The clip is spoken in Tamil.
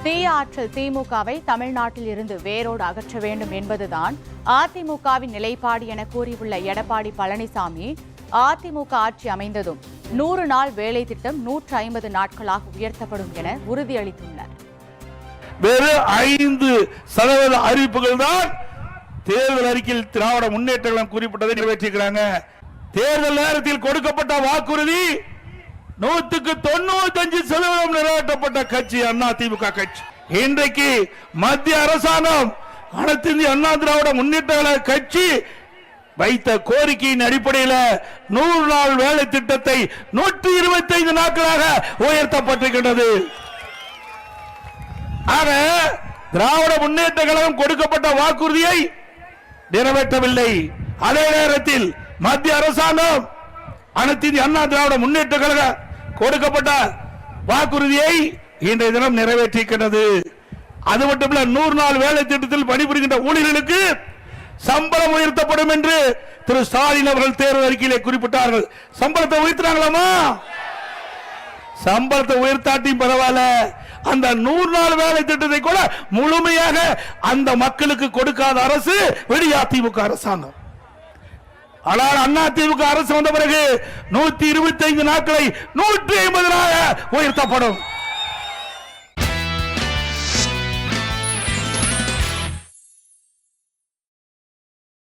தீய ஆற்றல் திமுகவை தமிழ்நாட்டில் இருந்து வேரோடு அகற்ற வேண்டும் என்பதுதான் அதிமுகவின் நிலைப்பாடு என கூறியுள்ள எடப்பாடி பழனிசாமி, அதிமுக ஆட்சி அமைந்ததும் 100 நாள் வேலை திட்டம் 150 நாட்களாக உயர்த்தப்படும் என உறுதியளித்துள்ளார். வெறும் 5% அறிவிப்புகள் தான் தேர்தல் அறிக்கையில் திராவிட முன்னேற்ற கழகம் குறிப்பிட்டதை நிறைவேற்றிருக்கிறாங்க. தேர்தல் நேரத்தில் கொடுக்கப்பட்ட வாக்குறுதி 195% நிறைவேற்றப்பட்ட கட்சி அதிமுக கட்சி. இன்றைக்கு மத்திய அரசாங்கம் அனைத்து இந்திய அண்ணா திராவிட முன்னேற்ற கழக கட்சி வைத்த கோரிக்கையின் அடிப்படையில் 100 நாள் வேலை திட்டத்தை 125 நாட்களாக உயர்த்தப்பட்டிருக்கின்றது. ஆக திராவிட முன்னேற்ற கழகம் கொடுக்கப்பட்ட வாக்குறுதியை நிறைவேற்றவில்லை. அதே நேரத்தில் மத்திய அரசாங்கம் அனைத்து இந்திய அண்ணா திராவிட முன்னேற்ற கழக கொடுக்கப்பட்ட வாக்குறுதியை இன்றைய தினம் நிறைவேற்றிருக்கிறது. அது மட்டுமல்ல, 100 நாள் வேலை திட்டத்தில் பணிபுரிகின்ற ஊழியர்களுக்கு சம்பளம் உயர்த்தப்படும் என்று திரு ஸ்டாலின் அவர்கள் தேர்தல் அறிக்கையிலே குறிப்பிட்டார்கள். சம்பளத்தை உயர்த்தினாங்களாமா? சம்பளத்தை உயர்த்தாட்டியும் பரவாயில்ல, அந்த 100 நாள் வேலை திட்டத்தை கூட முழுமையாக அந்த மக்களுக்கு கொடுக்காத அரசு அதிமுக அரசாங்கம். ஆனால் அதிமுக அரசு வந்த பிறகு 125 நாட்களை 150 உயர்த்தப்படும்.